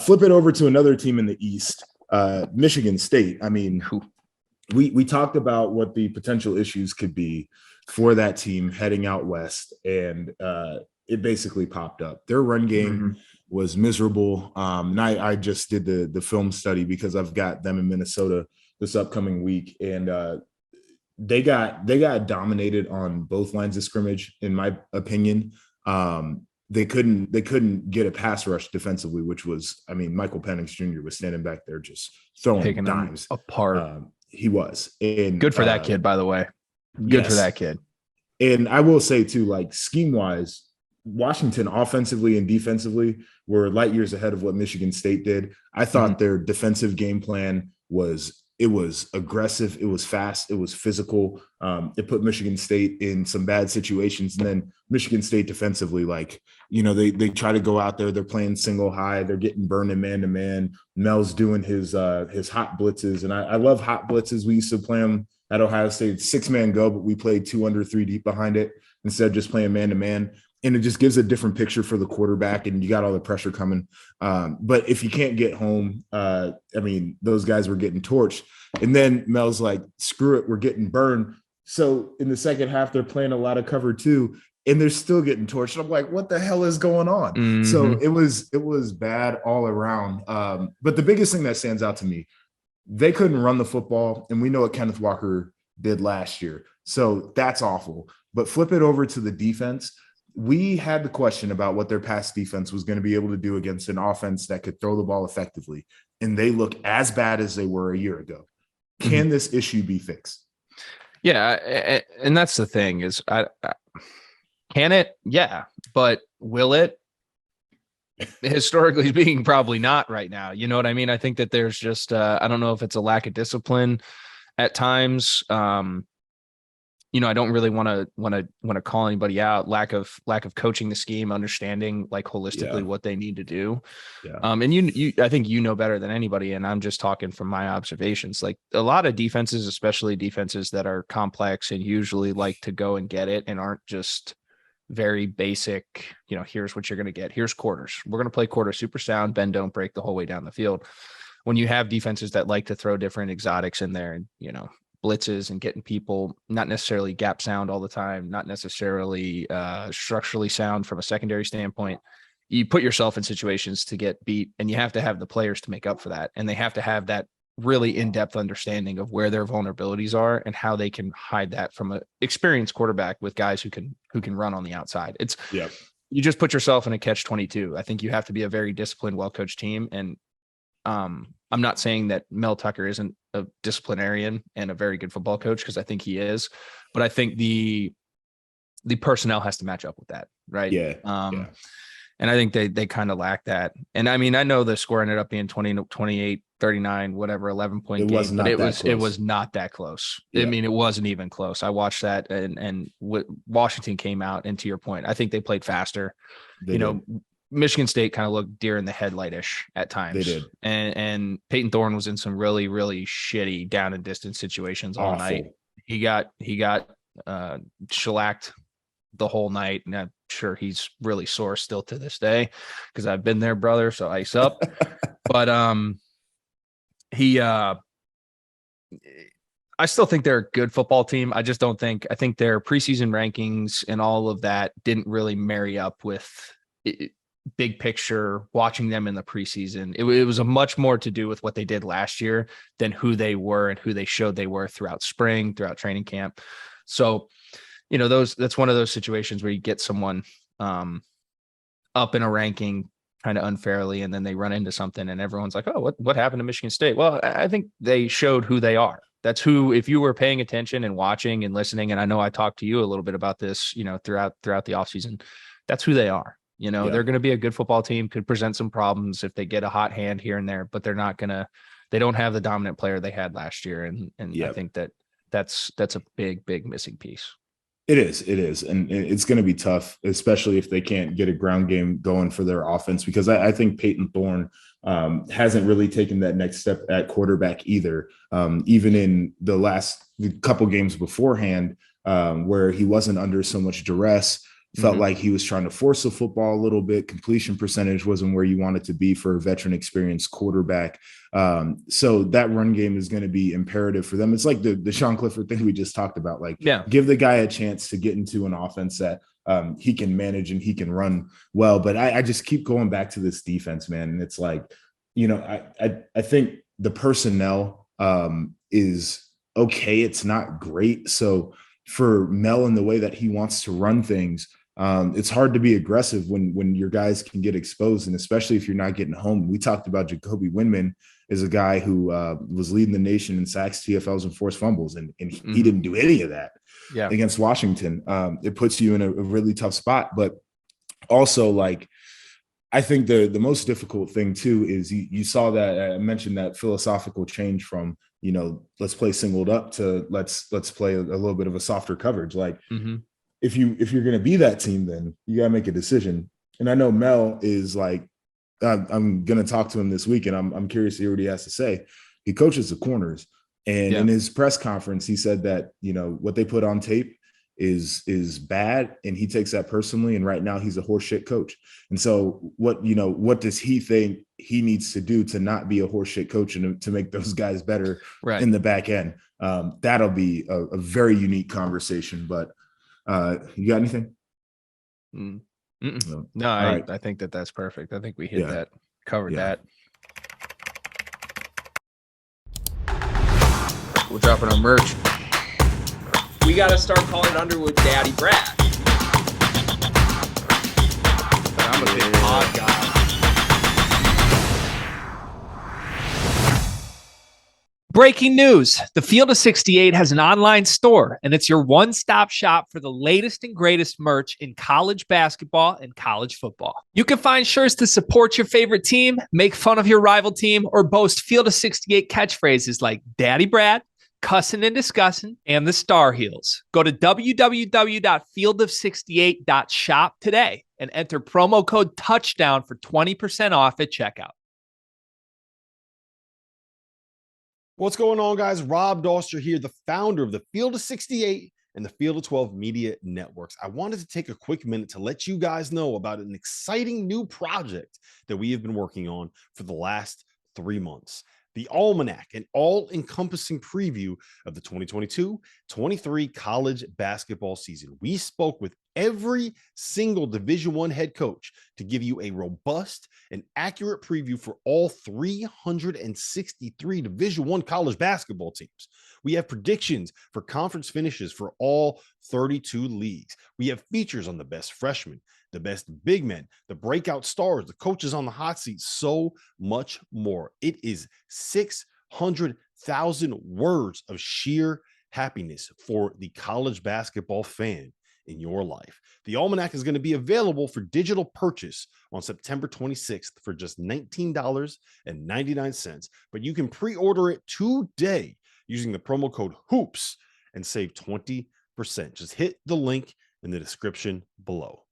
Flip it over to another team in the East, Michigan State. I mean, we talked about what the potential issues could be for that team heading out west, and it basically popped up. Their run game was miserable. And I just did the film study because I've got them in Minnesota this upcoming week, and they got dominated on both lines of scrimmage, in my opinion. They couldn't get a pass rush defensively, which was, I mean, Michael Penix Jr. was standing back there just throwing Taking dimes apart. He was. And good for that kid, by the way. Good for that kid. And I will say too, like scheme wise, Washington offensively and defensively were light years ahead of what Michigan State did. I thought their defensive game plan was aggressive. It was fast. It was physical. It put Michigan State in some bad situations. And then Michigan State defensively, like, you know, they try to go out there. They're playing single high. They're getting burned in man-to-man. Mel's doing his hot blitzes. And I love hot blitzes. We used to play them at Ohio State, 6-man go, but we played 2 under 3 deep behind it instead of just playing man-to-man. And it just gives a different picture for the quarterback, and you got all the pressure coming. But if you can't get home, I mean, those guys were getting torched. And then Mel's like, screw it, we're getting burned. So in the second half, they're playing a lot of cover 2, and they're still getting torched. I'm like, what the hell is going on? So it was bad all around. But the biggest thing that stands out to me, they couldn't run the football, and we know what Kenneth Walker did last year. So that's awful. But flip it over to the defense. We had the question about what their pass defense was going to be able to do against an offense that could throw the ball effectively, and they look as bad as they were a year ago. Can this issue be fixed? Yeah, and that's the thing is, can it? Yeah, but will it? Historically speaking, probably not right now. You know what I mean? I think that there's just I don't know if it's a lack of discipline at times. You know, I don't really want to call anybody out. Lack of coaching the scheme, understanding like holistically what they need to do. Yeah. And you, I think you know better than anybody. And I'm just talking from my observations. Like a lot of defenses, especially defenses that are complex and usually like to go and get it and aren't just very basic. You know, here's what you're going to get. Here's quarters. We're going to play quarter super sound, bend, don't break the whole way down the field. When you have defenses that like to throw different exotics in there, and you know, blitzes and getting people not necessarily gap sound all the time, not necessarily structurally sound from a secondary standpoint, you put yourself in situations to get beat, and you have to have the players to make up for that. And they have to have that really in-depth understanding of where their vulnerabilities are and how they can hide that from an experienced quarterback with guys who can run on the outside. It's you just put yourself in a catch-22. I think you have to be a very disciplined, well-coached team. And I'm not saying that Mel Tucker isn't a disciplinarian and a very good football coach, because I think he is, but I think the personnel has to match up with that. Right. And I think they kind of lack that. And I mean, I know the score ended up being 28, 39, whatever, 11-point game, but it was not that close. Yeah. I mean, it wasn't even close. I watched that and Washington came out, and to your point, I think they played faster. They did. Michigan State kind of looked deer in the headlight-ish at times. They did. And Peyton Thorne was in some really, really shitty down and distance situations all night. He got shellacked the whole night. And I'm sure he's really sore still to this day, because I've been there, brother. So ice up. But I still think they're a good football team. I think their preseason rankings and all of that didn't really marry up with big picture. Watching them in the preseason, it was a much more to do with what they did last year than who they were and who they showed they were throughout spring, throughout training camp. So, you know, that's one of those situations where you get someone up in a ranking kind of unfairly, and then they run into something and everyone's like, oh, what happened to Michigan State? Well, I think they showed who they are. That's who, if you were paying attention and watching and listening, and I know I talked to you a little bit about this, you know, throughout the offseason, that's who they are. You know, they're going to be a good football team, could present some problems if they get a hot hand here and there, but they don't have the dominant player they had last year. And I think that's a big missing piece. It is. And it's going to be tough, especially if they can't get a ground game going for their offense, because I think Peyton Thorne hasn't really taken that next step at quarterback either. Even in the last couple games beforehand, where he wasn't under so much duress, Felt like he was trying to force the football a little bit. Completion percentage wasn't where you want it to be for a veteran experienced quarterback. So that run game is going to be imperative for them. It's like the Sean Clifford thing we just talked about. Like, give the guy a chance to get into an offense that he can manage and he can run well. But I just keep going back to this defense, man. And it's like, I think the personnel is okay. It's not great. So for Mel and the way that he wants to run things, it's hard to be aggressive when your guys can get exposed, and especially if you're not getting home. We talked about Jacoby Windman as a guy who was leading the nation in sacks, TFLs, and forced fumbles, and he didn't do any of that against Washington. It puts you in a really tough spot. But also, like, I think the most difficult thing too is you saw that I mentioned that philosophical change from let's play singled up to let's play a little bit of a softer coverage. Like, if you're going to be that team, then you got to make a decision. And I know Mel is like, I'm going to talk to him this week, and I'm curious to hear what he has to say. He coaches the corners, and in his press conference, he said that what they put on tape is bad, and he takes that personally. And right now, he's a horseshit coach. And so, what does he think he needs to do to not be a horseshit coach and to make those guys better in the back end? That'll be a very unique conversation. But you got anything? No, I think that's perfect. I think we hit that, covered that. We're dropping our merch. We got to start calling Underwood Daddy Brad. But I'm a big pod guy. Breaking news. The Field of 68 has an online store, and it's your one-stop shop for the latest and greatest merch in college basketball and college football. You can find shirts to support your favorite team, make fun of your rival team, or boast Field of 68 catchphrases like Daddy Brad, Cussin' and Discussin', and the Star Heels. Go to www.fieldof68.shop today and enter promo code TOUCHDOWN for 20% off at checkout. What's going on, guys? Rob Doster here, the founder of the Field of 68 and the Field of 12 Media Networks. I wanted to take a quick minute to let you guys know about an exciting new project that we have been working on for the last 3 months. The Almanac, an all-encompassing preview of the 2022-23 college basketball season. We spoke with every single Division I head coach to give you a robust and accurate preview for all 363 Division I college basketball teams. We have predictions for conference finishes for all 32 leagues. We have features on the best freshmen, the best big men, the breakout stars, the coaches on the hot seat, so much more. It is 600,000 words of sheer happiness for the college basketball fan in your life. The Almanac is going to be available for digital purchase on September 26th for just $19.99, but you can pre-order it today using the promo code HOOPS and save 20%. Just hit the link in the description below.